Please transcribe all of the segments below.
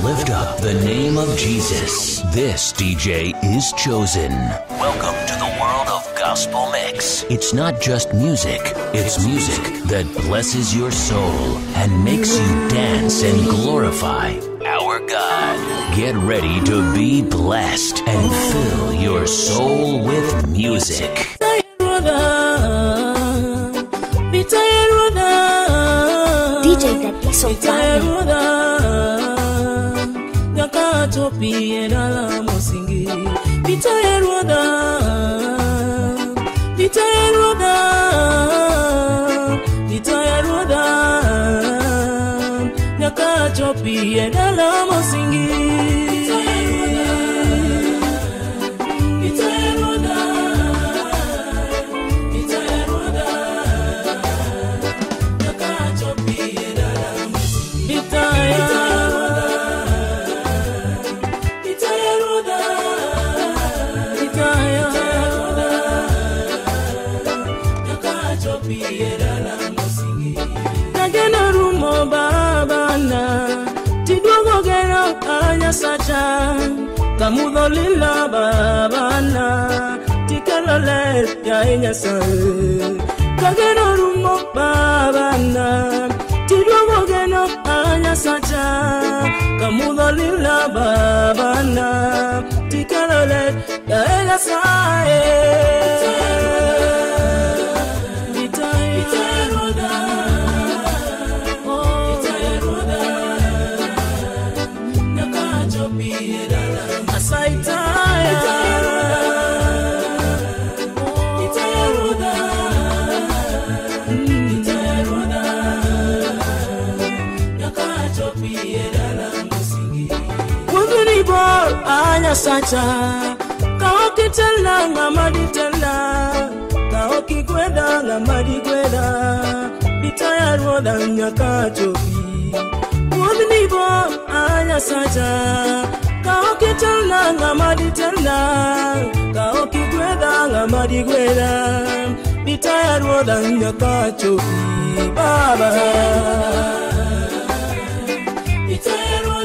Lift up the name of Jesus. This DJ is chosen. Welcome to the world of Gospel Mix. It's not just music. It's music that blesses your soul and makes you dance and glorify our God. Get ready to be blessed and fill your soul with music. DJ that is so Kamudolila babana tikalale ya enyasa kageno rumo babana tidwogeno anyasacha kamudolila babana tikalale ya enyasa Sacha kaoki tella ngamadi tella kaoki kweda ngamadi kweda bitaya roda nyakachopi wodni bo anya sacha kaoki tella ngamadi tella kaoki kweda ngamadi kweda bitaya roda nyakachopi baba bitaya roda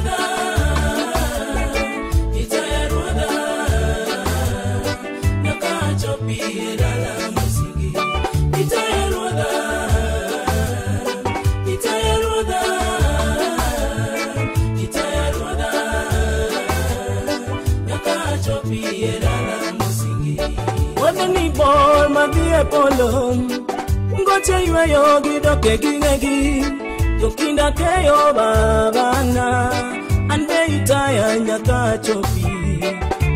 Polo ngoche iwe yogi doke gingegi yokinda keyo babana ande itaya nyaka chopi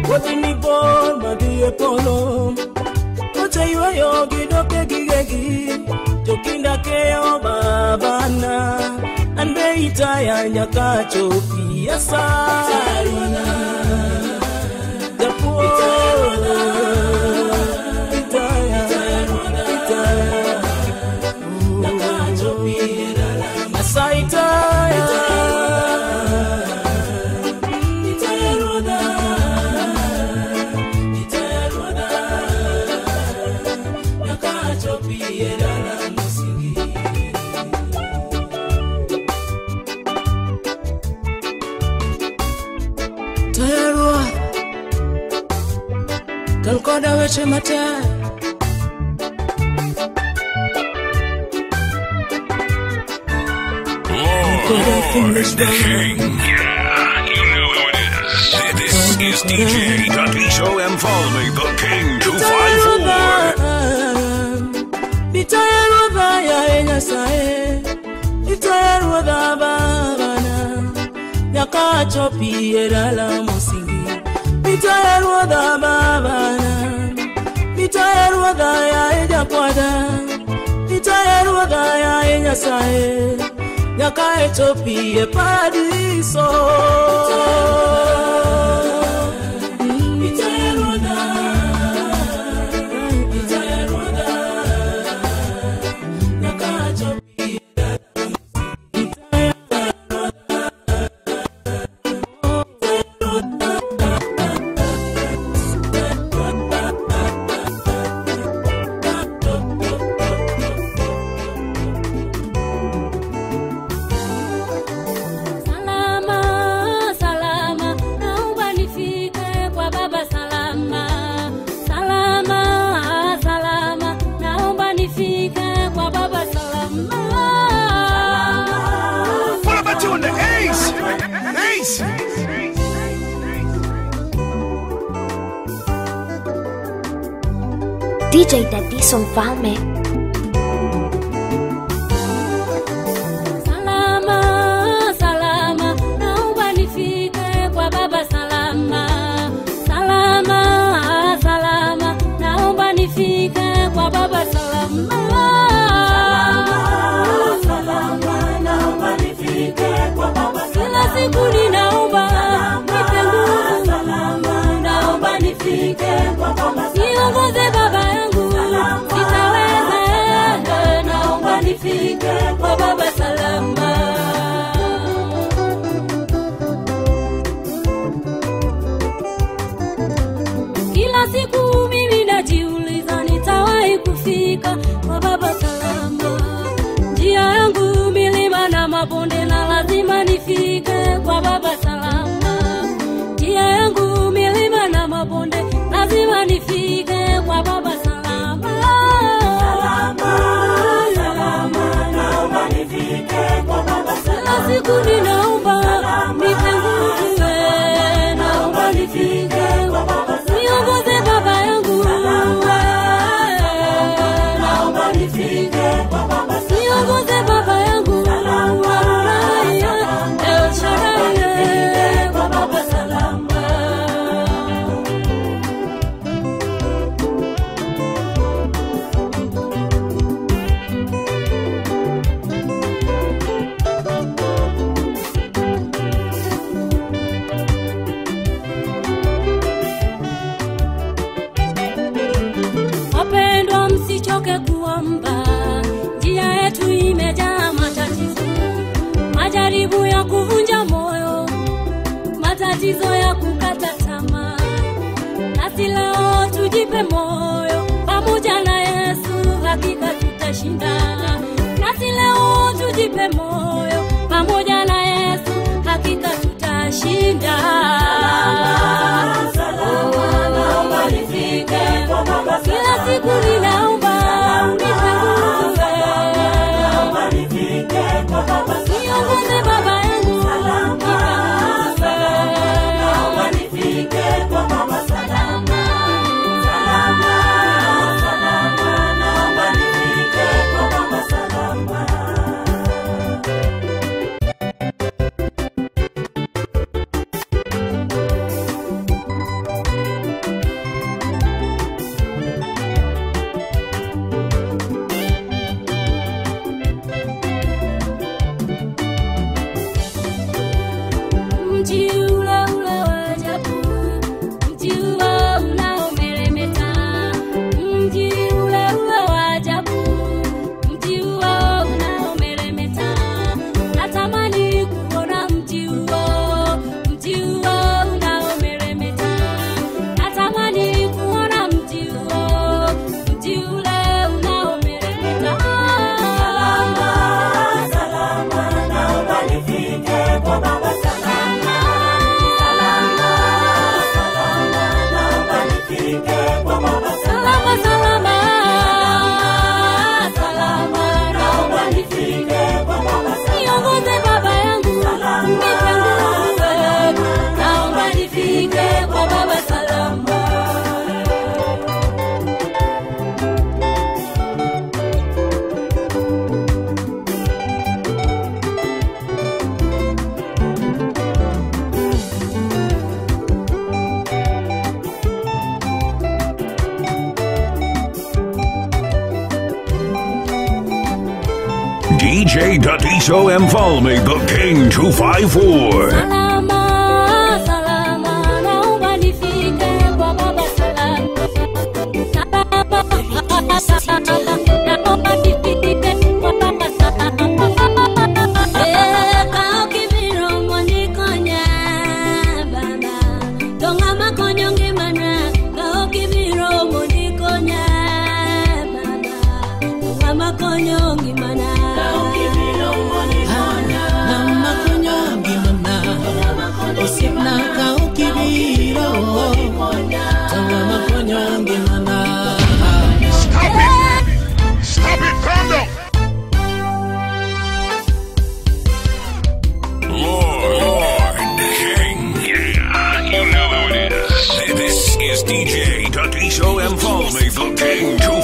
wotini bol madie polo ngoche iwe yogi doke gingegi yokinda keyo babana ande itaya nyaka chopi asarwana japo Kalkoda weche mate Lord the King. Yeah, you know who it is. This is DJ Daviso and follow me, the King 254. Bitayarudha ya enyasae Bitayarudha babana Yakachopi edala musingi Bitayarudha babana Bitayarudha ya ejakwada Bitayarudha ya enyasae Yakachopi epadiso DJ Tatizo Mfalme. Salama, salama, naomba nifike kwa baba salama. Salama, salama, naomba nifike kwa baba salama. Salama, salama, naomba nifike kwa baba salama. Kila siku ninaomba nipe nguvu. Salama, naomba nifike kwa baba salama. Niongoze baba yangu, sitaweza, naomba nifike kwa baba salama. Kila siku mimi najiuliza nitawahi kufika kwa baba salama. Njia yangu milima na mabonde na lazima nifike kwa baba salama. Njia yangu milima na mabonde lazima nifike kwa baba salama. Salama, salama, naomba nifike kwa baba salama. Kila siku ninaomba nipe nguvu, naomba nifike kwa baba salama. Niongoze baba yangu, naomba nifike kwa baba salama. Niongoze baba yangu, El Shaddai, kwa baba salama. Wapendwa, msichoke kuomba, njia yetu imejaa matatizo, majaribu ya kuvunja moyo, matatizo ya kukata tamaa. Nasi leo tujipe moyo, pamoja na Yesu hakika tutashinda. Nasi leo tujipe moyo, pamoja na Yesu hakika tutashinda. Salama, salama, naomba nifike kwa baba salama. Kila siku ninaomba nipe nguvu, naomba nifike kwa baba salama. Niongoze baba yangu, salama, naomba nifike kwa baba salama. Salama, salama, naomba nifike kwa baba salama. Mji ule ule wa ajabu, mji ule unaomeremeta, mji ule ule wa ajabu, mji ule unaomeremeta. Natamani kuona mji huo, mji huo unaomeremeta. Natamani kuona mji huo, mji ule unaomeremeta. Salama, salama, naomba nifike kwa baba salama. Salama, salama, salama, naomba nifike kwa baba salama. Niongoze baba yangu, nipe nguvu, naomba nifike kwa baba salama. DJ Tatizo Mfalme, the King 254. Salama, salama, naomba nifike kwa baba salama. Salama, naomba nifike kwa baba salama. Kao kibiro monikonya baba, tonga makonyo ngimana. Kao kibiro monikonya baba, tonga makonyo ngimana. Stop it, calm down. Lord King. Yeah, you know who it is. This is DJ Tatizo Mfalme, the King 254.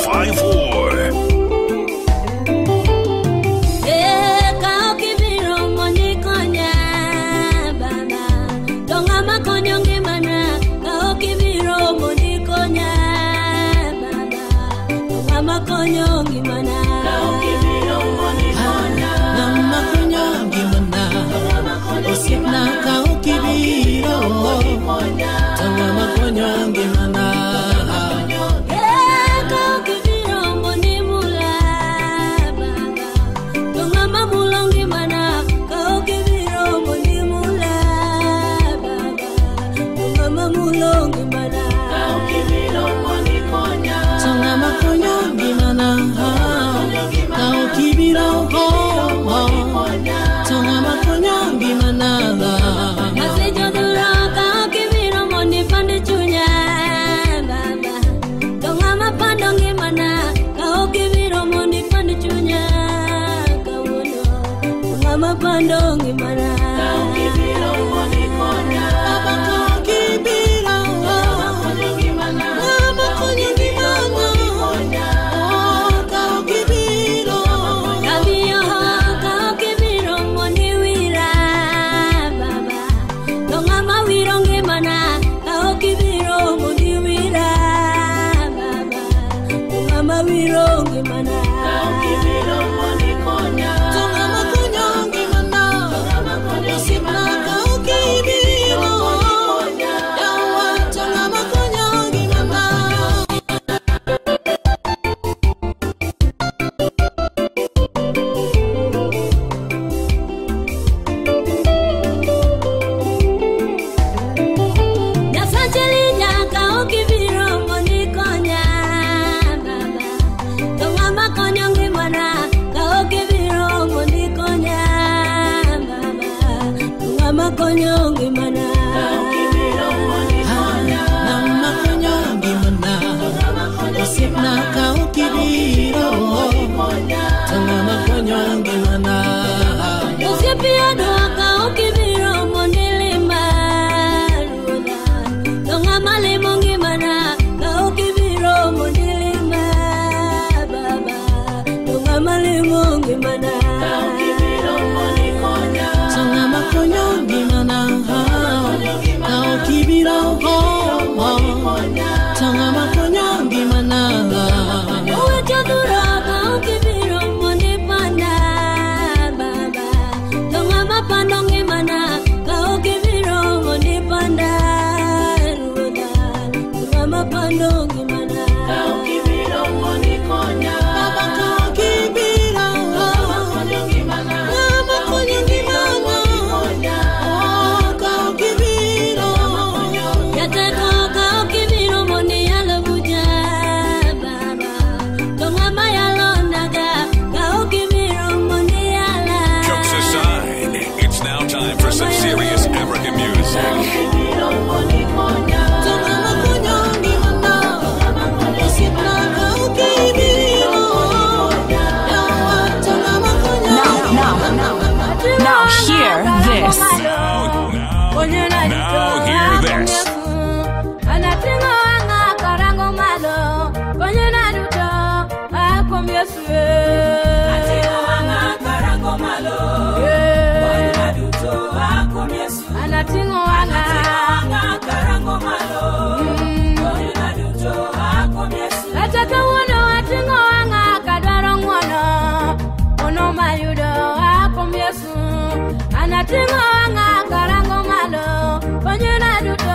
Tongama pandongi mana Kibiro moni konya Baba kibiro Konyogi mana Baba konyogi mana Kau kibiro Nabiyo kau kibiro moni wira Baba Tongama wirongi mana Kau kibiro moni wira Baba Tongama wirongi mana Kau kibiro moni konya Konyongi mana nama konyongi mana Sipna kau kibiro Tengama konyongi mana Usipia doa kau kibiro Mondilima Lula Tengama limongi mana Kau kibiro mondilima Baba Tengama limongi mana Kau kibiro mondi konya Tengama konyongi mana Kau kibiro Tengama konyongi mana Uwe chadura kau kibiro mondi panda Baba Tengama pandongi mana Kau kibiro mondi panda Ruda Tengama pandongi mana Kau kibiro mondi konya Baba kau kibiro Konyongi mana Baba konyongi mana Kau kibiro Yateko kau kibiro mondi alabuja Baba Tongama yalonaga Kau kibiro mondi ala Jokes aside, it's now time for some serious African music. Now hear this. Now hear this. Anatinga karango malo Panyena duto akum yesu Anatinga karango malo Panyena duto akum yesu Anatinga karango malo Panyena duto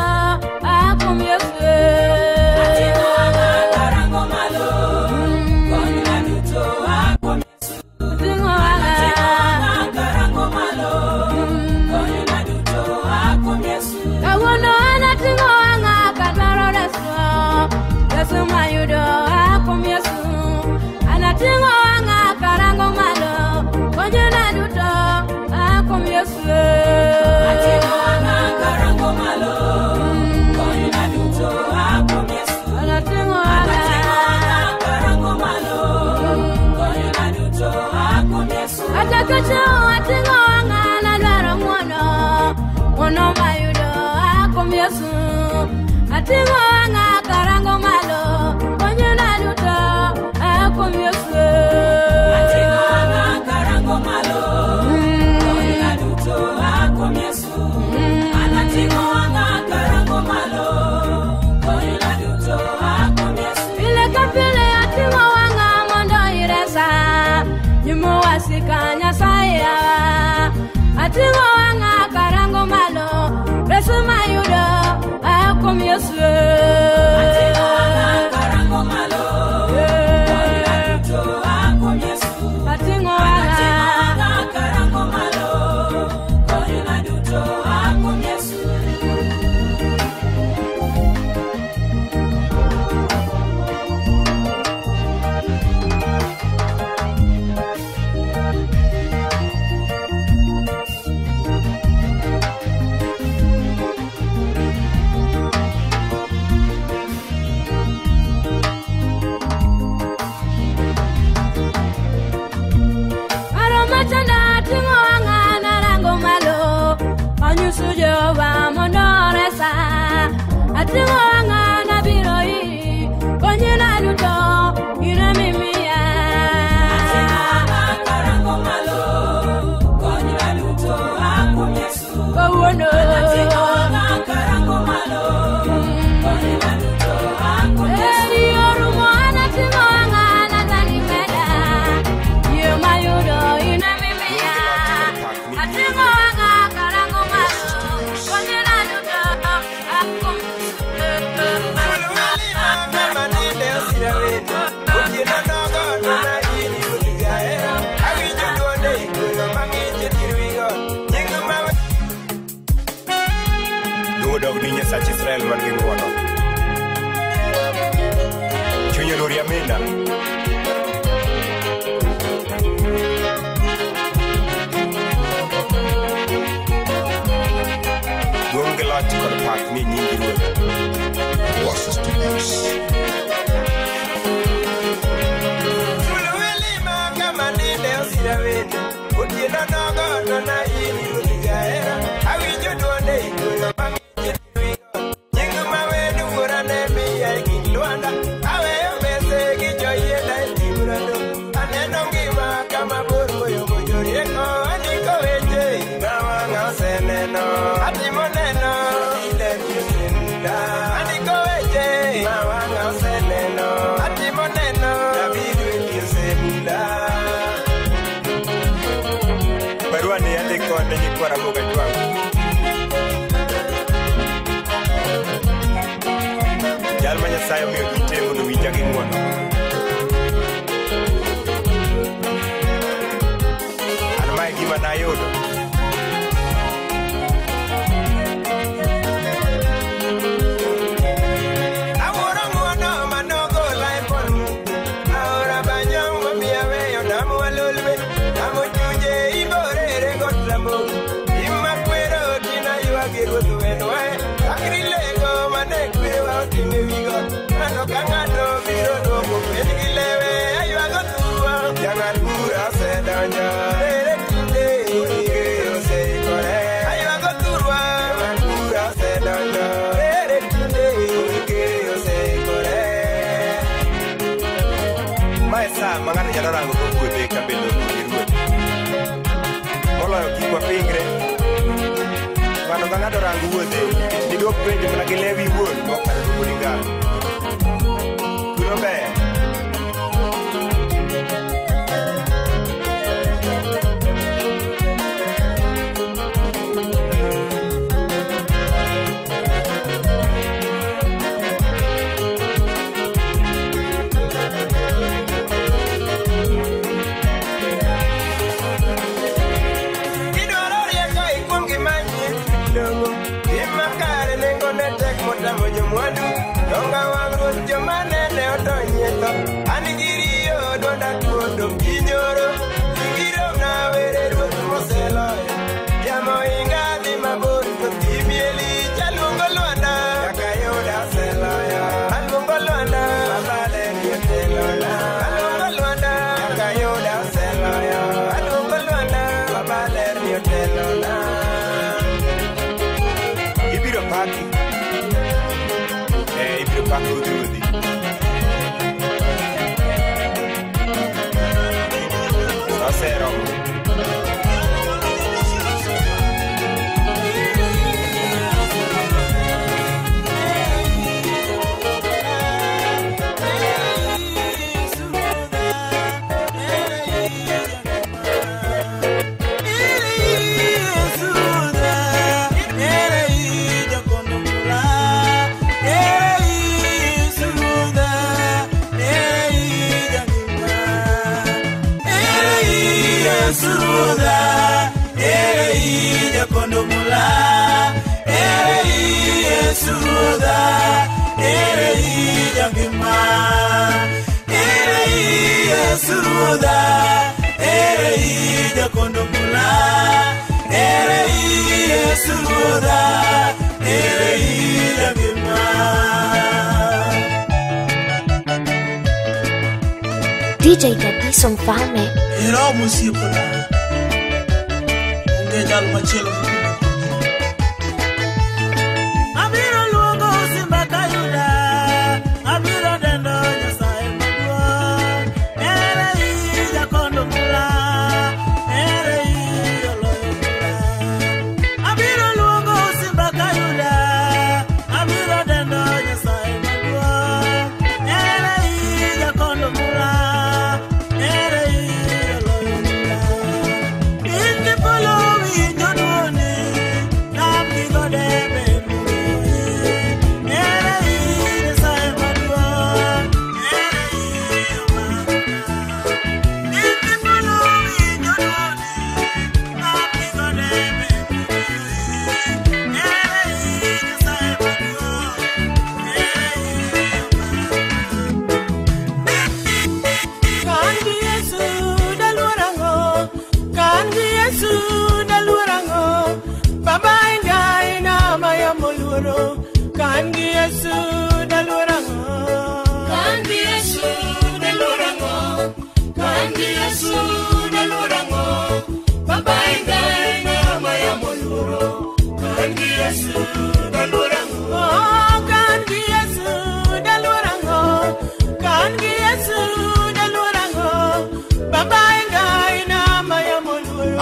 akum yesu Kawono anatinga kadwaro reso Yesu mayudo akum yesu Anatinga karango malo Panyena duto akum yesu Anatinga karango malo Panyena duto akum yesu Anatinga karango malo Panyena duto akum yesu Atakacho atinga na dwaro mwono Mwono mayudo akum yesu Atinga karango malo Panyena duto akum yesu Atinga karango malo Panyena duto akum yesu Anatinga karango malo Panyena duto akum yesu Ile kapile atinga mondo iresa Nyumo wasikanya saya Atinga karango malo Resu mayudo akum yesu Atinga Sach Israel man gi nguono chunye lori amina duong' gi loch kod pak ni nyingi ruoth Fulo welima kama ninde osira wendo otieno nogo nona ini ruoth jaera awinjo duonde ikuyo Para boga juang Jal manya saya mi kite mo wi jagi ngwan An mai gimana yodo Awora ngono manogo lai pon Ahora banyang mamiya we yo namu alulbe Namu tuje iborere gotlamo Giru tu enway, akrilego manekwe wa timigo. Ano kangado biro dogo pengilewe ayo agotua. Jangan pura sedanya. Erekinde yo sei kore. Ayo agotua. Jangan pura sedanya. Erekinde yo sei kore. Maesa mangana jarang ko kuwe kabelo giru. Mola kikwa pingre. Mano ngado rangu wuothe idok penjo mana gilewi wuon mokalo kulinga kuno be Donga wangu jomane ne odonyeto Anigiriyo donda kodom kinyoro Ingiro na were ruoth moseloyo Yamo inga di mabori kotimieli Chalungo Luanda Yakayoda seloyo Alungo Luanda Babale nyetelola Alungo Luanda Yakayoda seloyo Alungo Luanda Babale nyetelola Ibiro paki Paku Drudi Sasero DJ Daddy son fame. Ero musipula. Unge jal machelo. Abiro luogo simba kayuda. Abiro dendo nyasaye madwa. Ere ija kondo mula. Ere ija loyo mula. Abiro luogo simba kayuda. Abiro dendo nyasaye madwa. Ere ija kondo mula. Following Baba ingai na maya moluro Kangi Yesu dalurango Kangi Yesu dalurango Kangi Yesu dalurango Baba ingai na maya moluro Kangi Yesu dalurango Kangi Yesu dalurango Kangi Yesu dalurango Baba ingai na maya moluro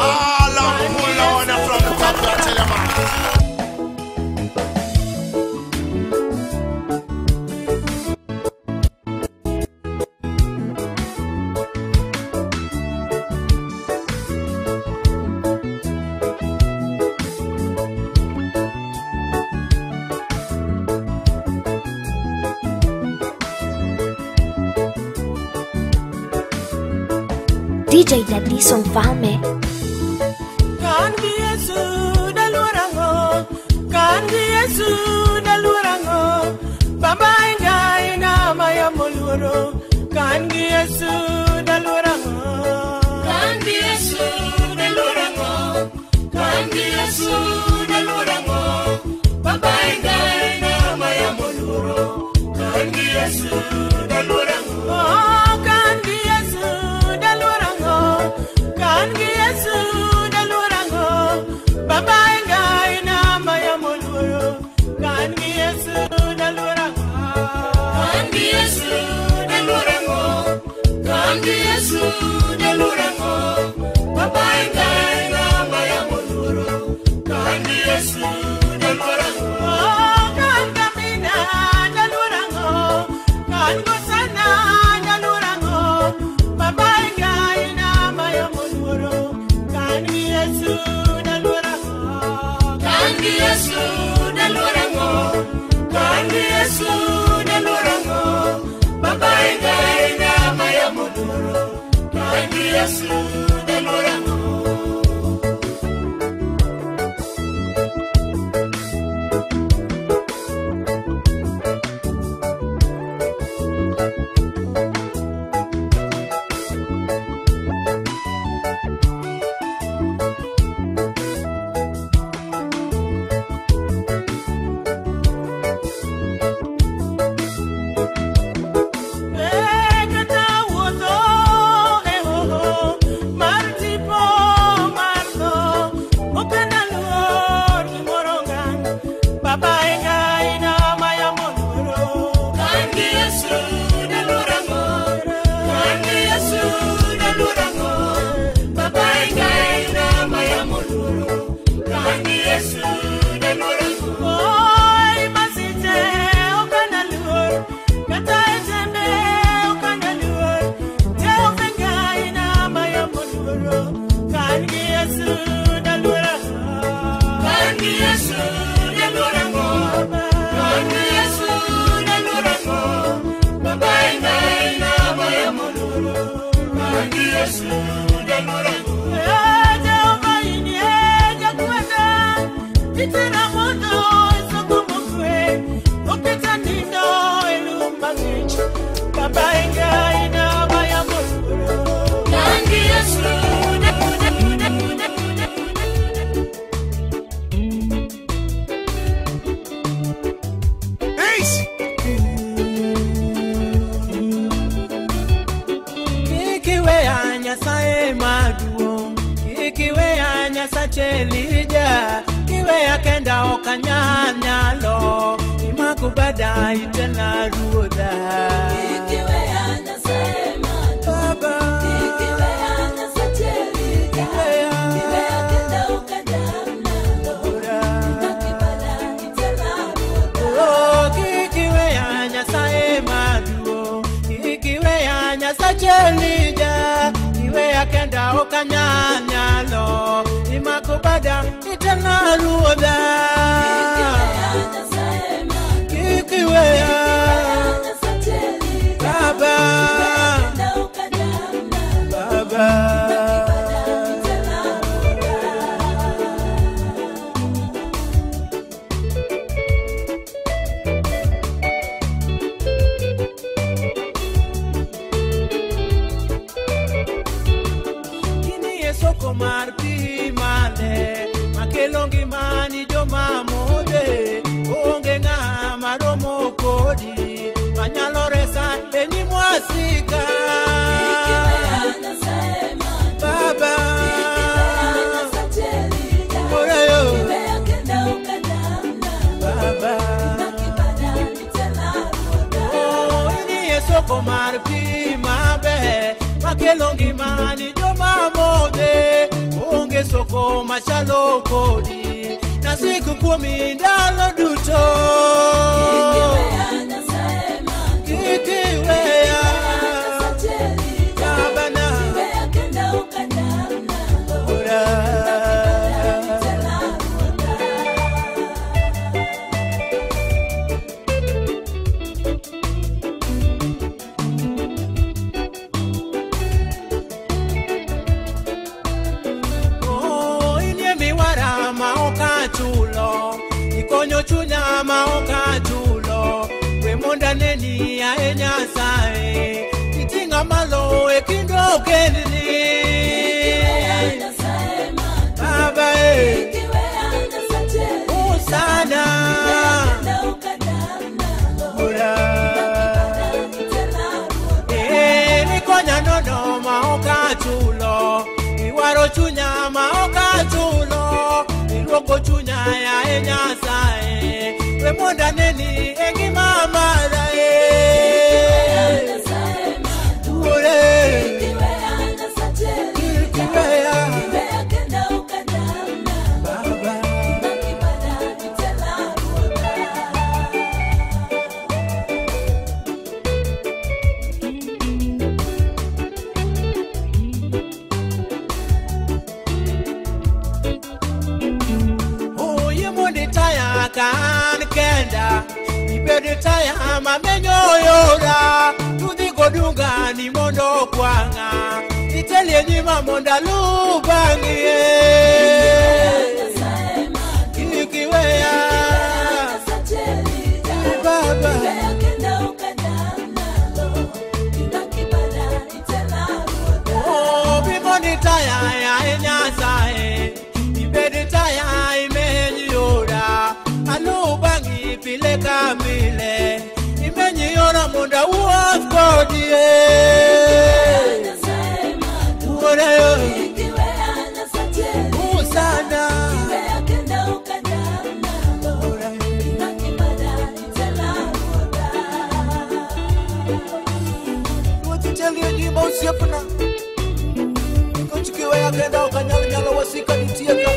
DJ Daddy Som Falme. Kangi Yesu dalurango Kangi Yesu dalurango Baba ingai na maya moluro Kangi Yesu dalurango Kangi Yesu dalurango Kangi Yesu dalurango Baba ingai na maya moluro Kangi Yesu dalurango Kangi Yesu dalurango Kangi Yesu dalurango Baba ingai na maya moluro Kangi Yesu dalurango Kangi Yesu dalurango Kangi Yesu dalurango Baba ingai na maya moluro Kangi Yesu dalurango Kangamina dalurango Kangosana dalurango Baba ingai na maya moluro Kangi Yesu dalurango Kangi Yesu dalurango Kangi Yesu dalurango Baba ingai na maya moluro Kangi Yesu dalurango Chelija kiwe akenda okanyanyalo imakubada itena ruoda kiwe anasema baba kiwe anasachelija kiwe akenda okanyanyalo imakubada itena ruoda kiwe anasema duo kiwe anasachelija kiwe akenda okanyanyalo imakubada itena ruoda kikiwe baba baba Soko marti mane makelongi mani wasika Baba Orayo Baba Oh ini esoko marpi mabe Makelongi mani joma mode Unge soko machalo kodi Na siku kumi ndalo duto Kikiwea Kabana Oh, inyemi wara maoka chulo Ikonyo chunya maoka chulo Wemonda neni ya enya sae Itinga malo ekindo kendini Baba Usana Nikonya nono maoka chulo Iwaro chunya maoka chulo Iluoko chunya ya enya sae Wemonda neni engi mamara Kan kenda ibede taya mamenyo yora tudi godunga ni mondo kwanga itelie nyima monda lubangi kikiwea Baba Oh bimoni taya ya enyasae ibede taya imenyora Alubangi pile kamile Imenyi yora munda uafkodie Uoreyo Usana Watitelia njima usiapuna Kuchikiwe ya kenda ukanyala nyala wasika nitieka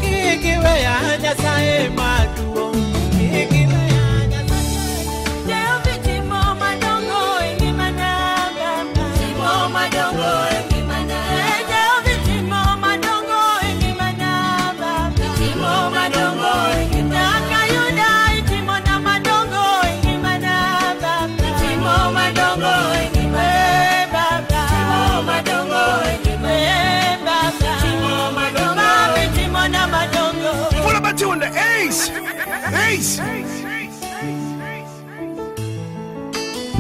Kikiwea nyasaye maduo Kikiwea nyasaye Deo vitimo madongo ingi manaba Vitimo madongo ingi manaba Deo vitimo madongo ingi manaba Vitimo madongo ingi manaba Nakayuda itimo na madongo ingi manaba Vitimo madongo ingi manaba Vitimo madongo ingi manaba Vitimo madongo Vitimo na madongo What about you in the ace? Ace!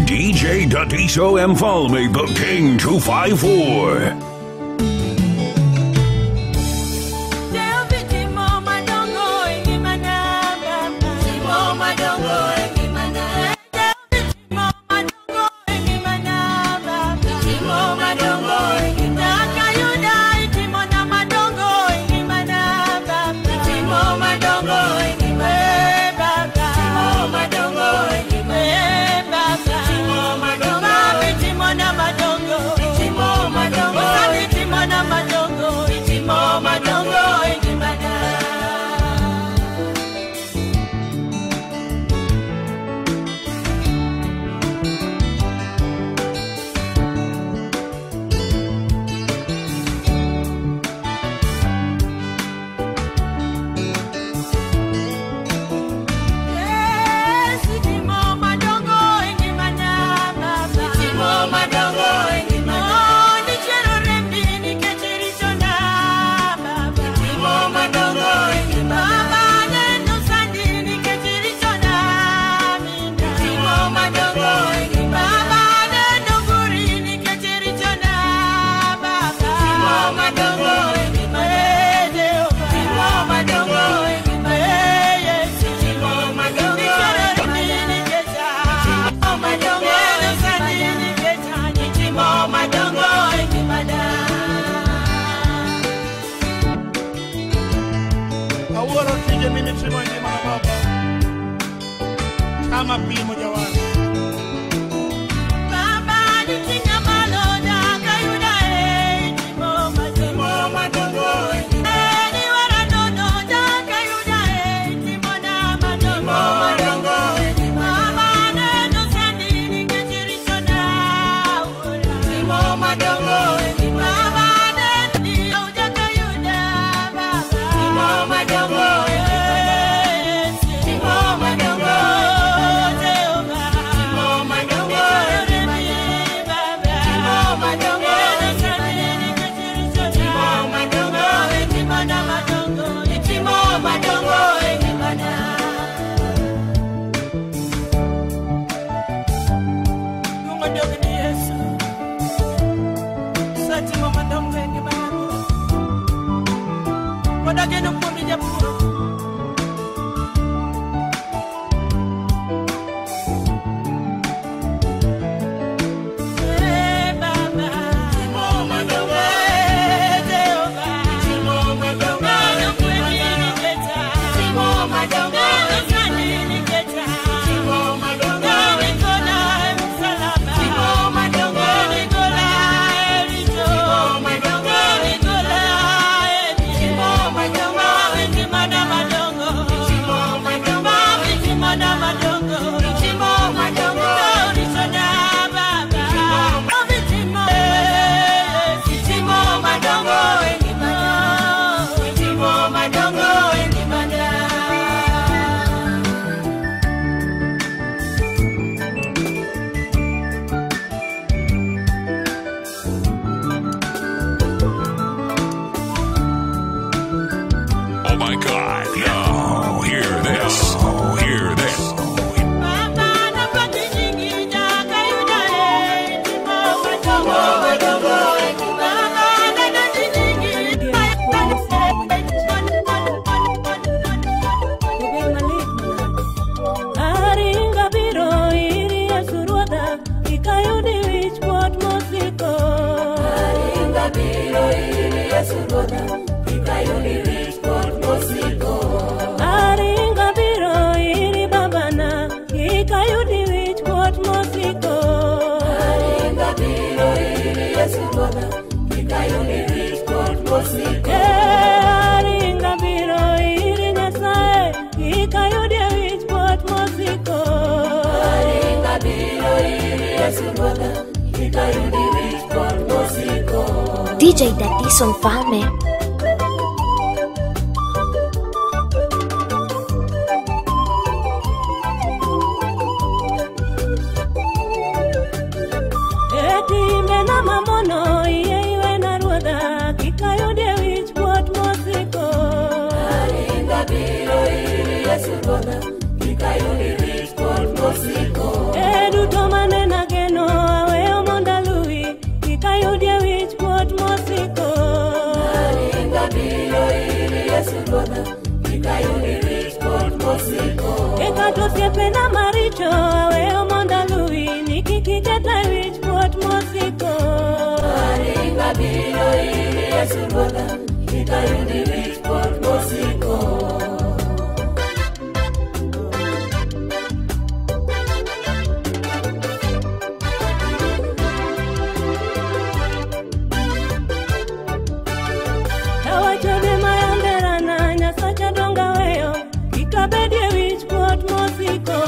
DJ Datiso M. Falme, the King 254. Madongo Koro tije mimi timo ngima na baba kama pimo jawani. Baba nitinga maloda kayuda timo madongo ni wara dodo da kayuda timo na madongo Baba ne no sandi ni kachiricho na timo madongo Baba ne ni uja kayuda Baba timo madongo timo madongo Oh my God. Yo, hear this. Oh, hear this. Aringa biro iri asuruada ikayudi wich pot mosiko. Aringa biro iri asuruada ikayudi wich pot mosiko. Aringa biro iri babana ikayudi wich pot mosiko. Aringa biro iri asuruada ikayudi wich pot mosiko. Aringa biro iri Nyasaye ikayudi wich pot mosiko. Aringa biro iri asuruada ikayudi wich pot mosiko. DJ Daddy Son Fame. Eti mena mamono iye iwe na ruoda kikayudi wich pot mosiko. Aringa biro iri asuruada ikayudi wich pot mosiko. Eduto manena geno aweyo monda lui kikayudi wich pot mosiko. Aringa biro iri asuruada ikayudi wich pot mosiko. Ekato siepena maricho aweyo monda lui nikikiketa wich pot mosiko. Aringa biro iri asuruada ikayudi wich pot mosiko. Tawachode mayanderana Nyasacha donga weyo ikabedie wich pot mosiko.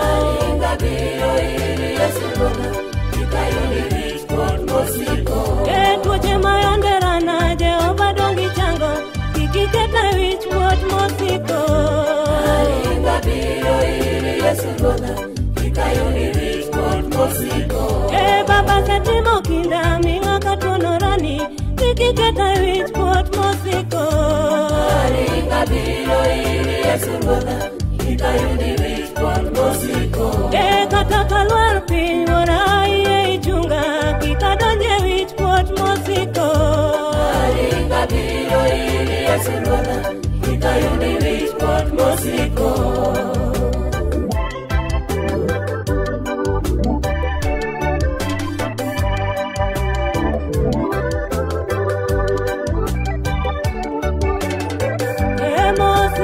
Aringa biro iri asuruada ikayudi wich pot mosiko. Tuoche mayanderana Jehova dongi chango kikiketa wich pot mosiko. Aringa biro iri asuruada ikayudi wich pot mosiko. Baba setimo kinda minga katuonorani kikiketa wich pot mosiko. Aringa biro iri asuruada ikayudi wich pot mosiko. Kata kalwar piny ora iye ichunga kikadonje wich pot mosiko. Aringa biro iri asuruada ikayudi wich pot mosiko. Mosiko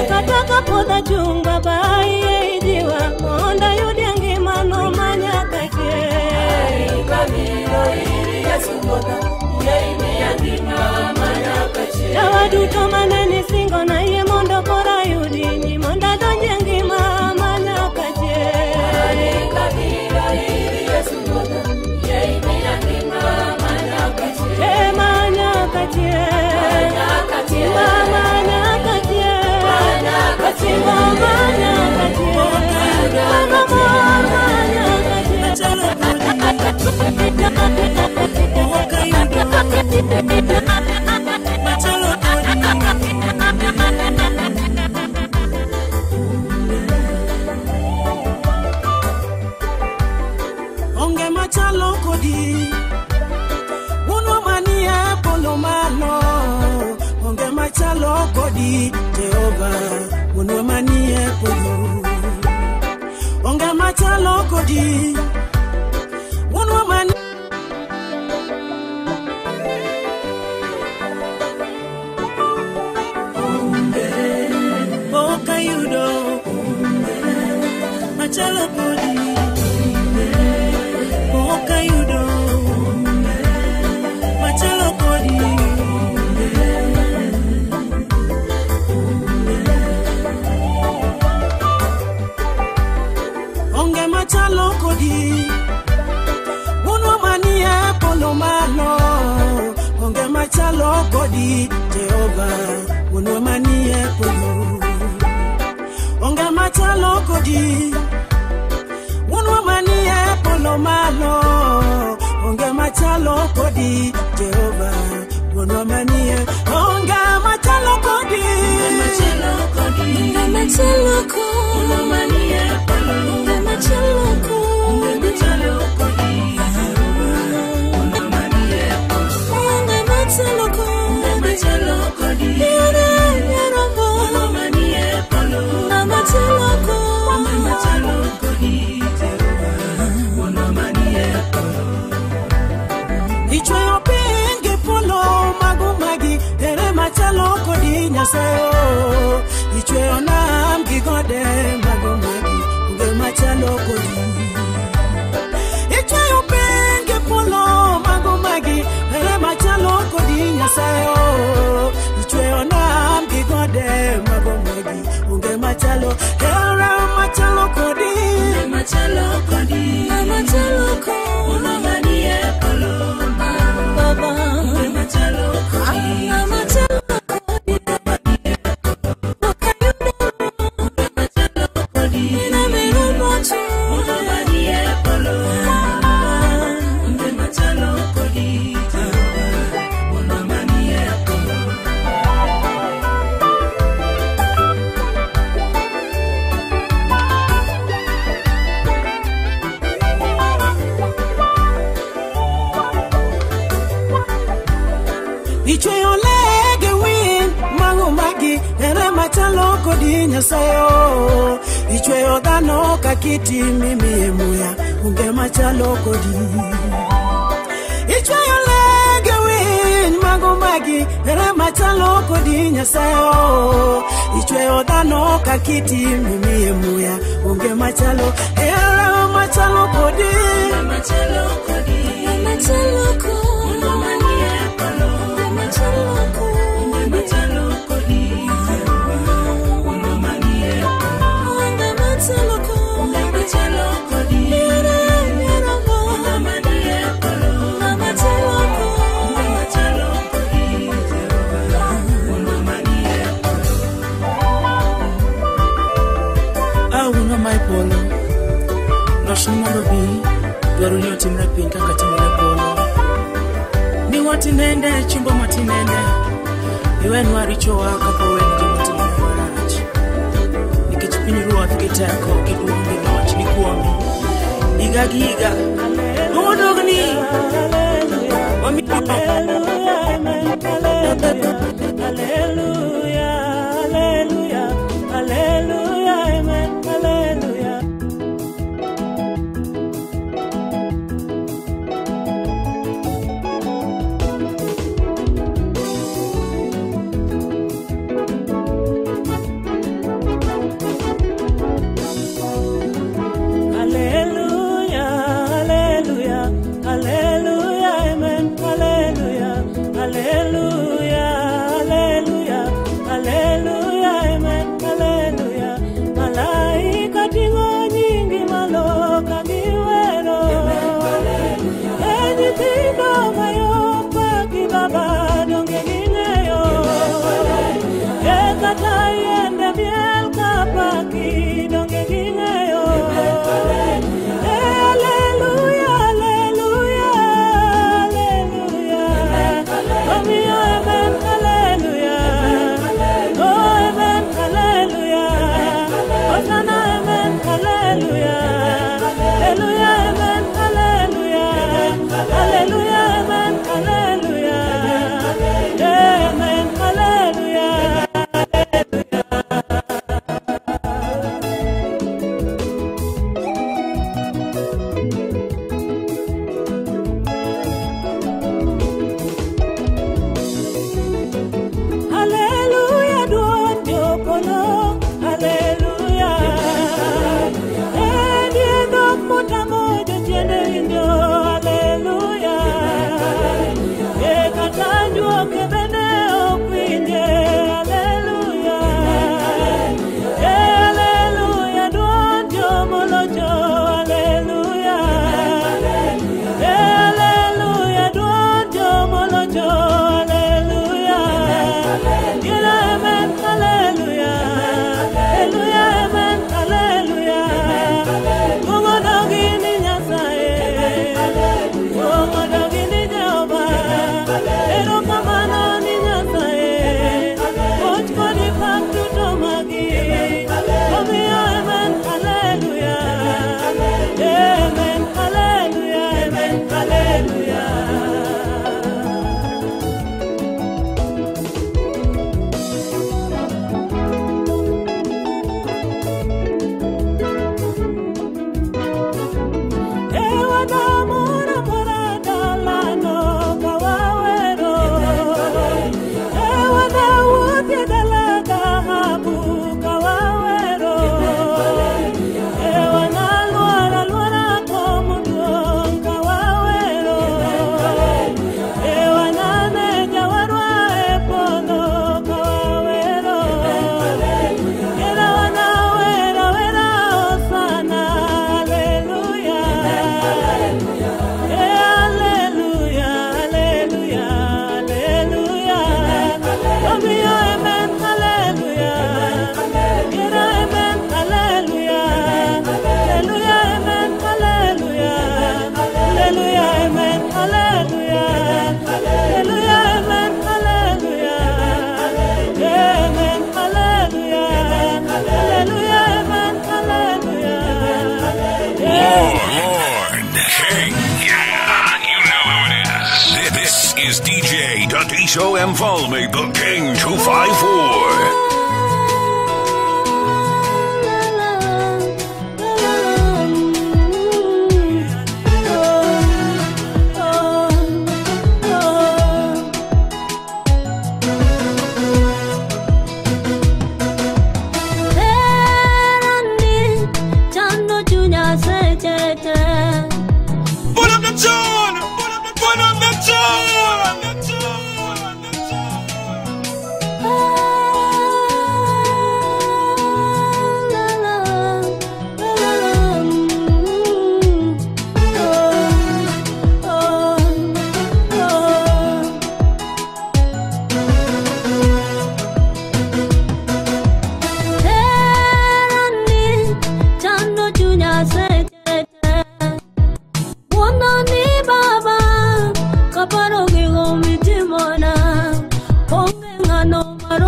Kataka poda chunga bai diwa onda yudiangi mano manya kake kabiro iri yasumoda yemi andima manya kake awadu to maneni singo na ye mondo pora yudi ni monda donjengi manya kake kabiro iri yasumoda yemi andima manya kake manya kake Onge machalo kodi uno mania polo malo onge machalo kodi Jehovah uno mania polo onge machalo kodi uno mania boka yudo machalo kodi boka yudo machalo kodi onge machalo kodi uno mania polo malo onge machalo kodi Jehovah uno mania polo onge machalo kodi uno mania polo malo onge machalo kodi Jehovah uno mania onge machalo kodi onge machalo kodi uno mania polo onge machalo kodi uno mania polo onge machalo kodi uno mania polo onge machalo kodi uno mania polo ichweyo pinge polo magumagi ere machalo kodi nyasayo ichweyo nam gigode magumagi unge machalo kodi ichweyo pinge polo magumagi ere machalo kodi nyasayo ichweyo nam gigode magumagi unge machalo ere machalo kodi machalo kodi machalo kodi uno mania polo baba machalo kodi machalo kodi machalo kodi na mero mocho uno mania polo machalo kodi uno mania polo ichweyo lege win magumagi ere machalo kodi nyasayo ichweyo dhano kakiti mimi emuya unge machalo kodi ichweyo lege win magumagi ere machalo kodi nyasayo ichweyo dhano kakiti mimi emuya unge machalo ere machalo kodi machalo kodi machalo kodi uno mania polo machalo kodi mondo bi dwaro ni otimre piny kaka timre polo. Ni watinende chumba matinende iwenwa richowa kaka wen joma timo marach. Nikech piny ruoth kiteko kiduong' gi loch ni kuomi higa gi higa modogni Show Mfalme, the King 254. Oh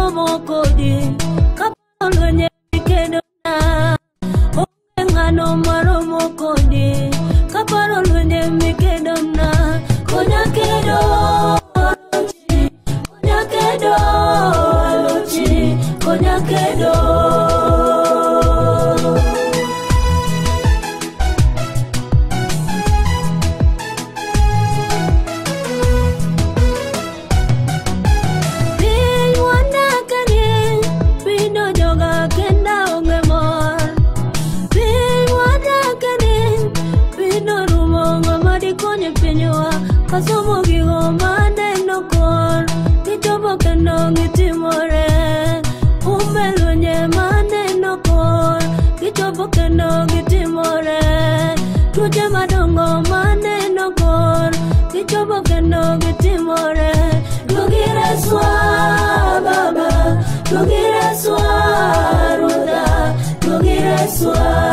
maromo kodi kaparo nye kedo na ngano maromo kodi kaparo nye kedo na konya kedo alochi konya kedo Kasomo gigo maneno kor Kitobo kendo gitimore Umbelo nye maneno kor Kitobo kendo gitimore Tuje madongo maneno kor Kitobo kendo gitimore Dugire swa baba Dugire swa ruda Dugire swa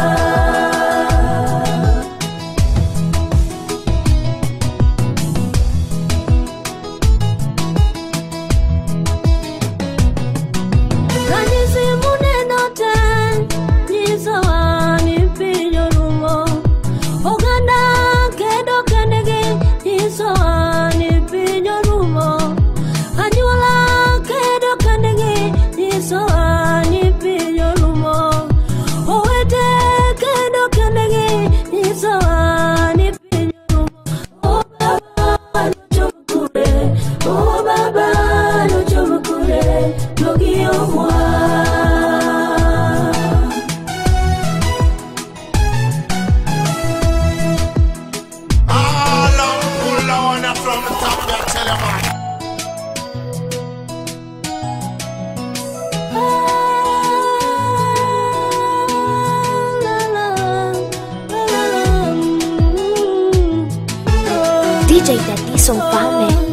DJ Daddy Son Fame.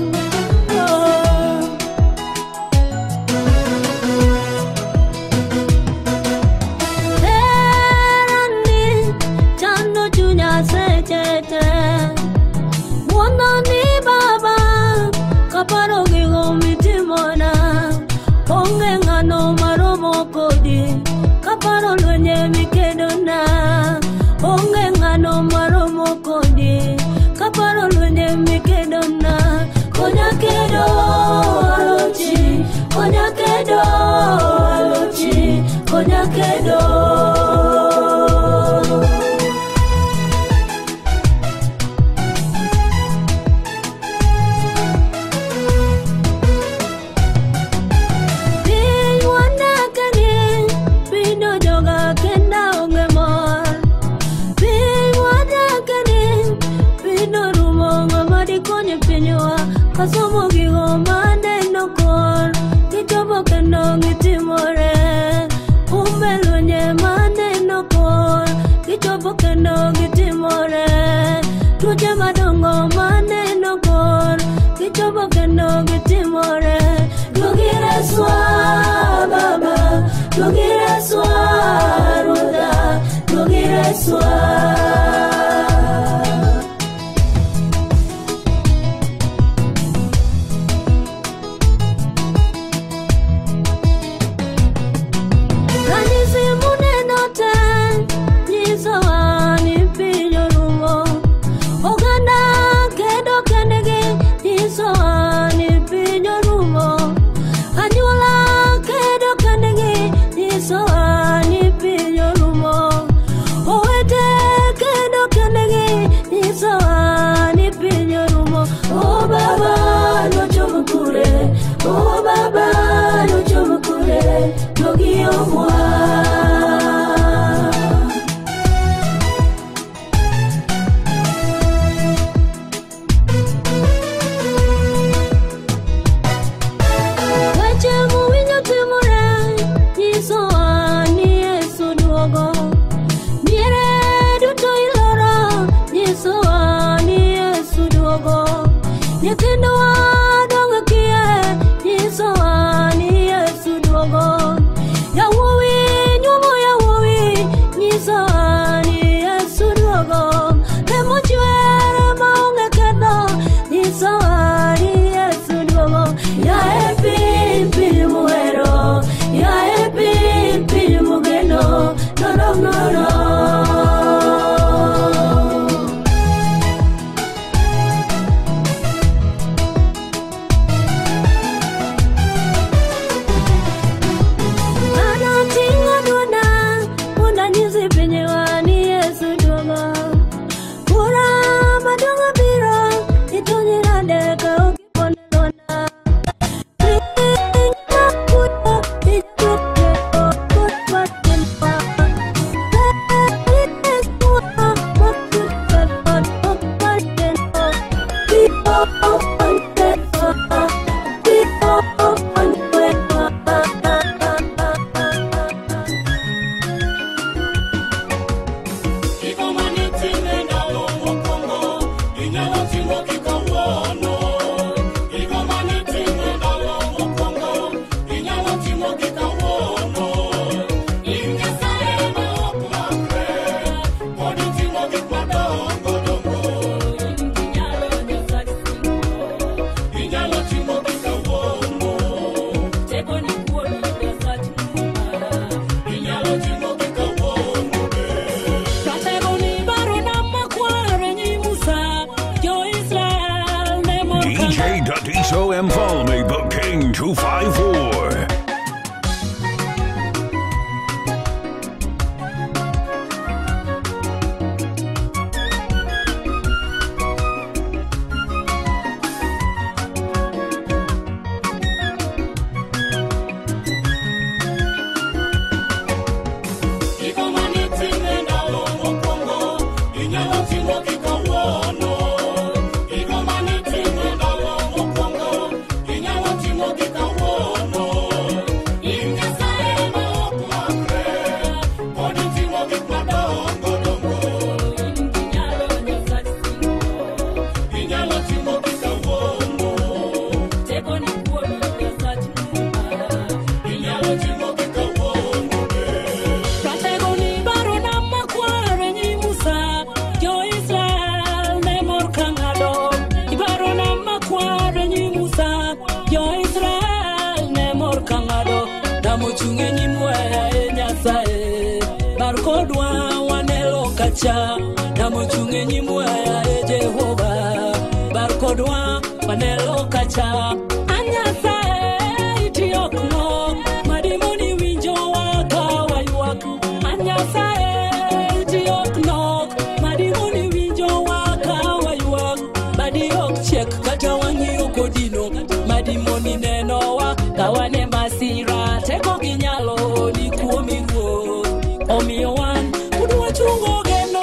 Kasomo gigo mochunge nyimwe Nyasaye barkodwa wanelo kacha na mochunge nyimwe Jehova barkodwa wanelo kacha Nyasaye itiokno madimoni winjo waka wayuak Nyasaye itiokno madimoni winjo waka wayuak badiok chek kata wangiyo kodino madimoni nenowa kawane masira teko ginyalo ni kuomi ruo omiyo wan kudwa chungo geno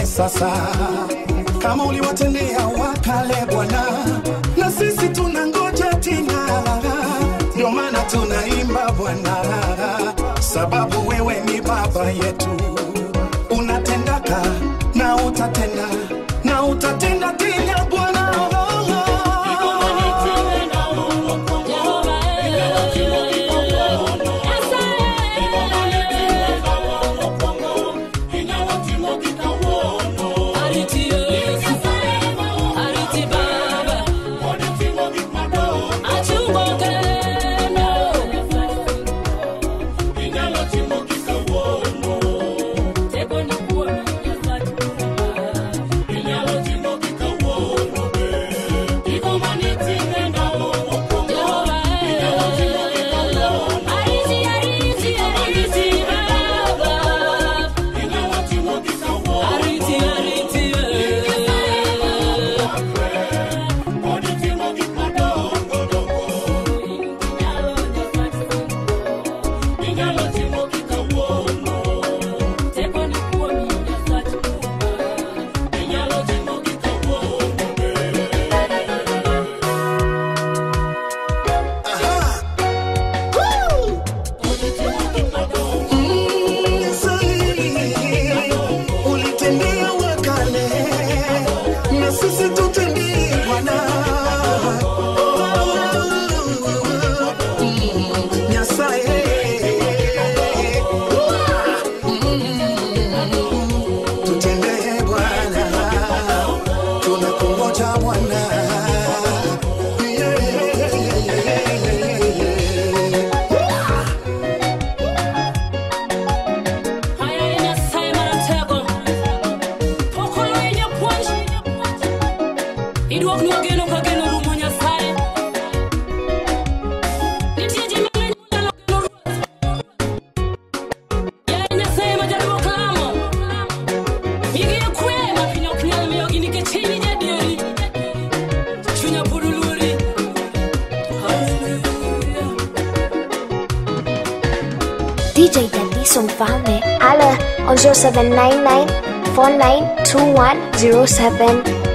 sasa kama uliwatendea wakale Bwana na sisi tunangoja tena ndio maana tunaimba Bwana sababu wewe ni baba yetu unatendaka na utatenda tena Bwana DJ Daddy Song Falme. Alle on 0799 492107.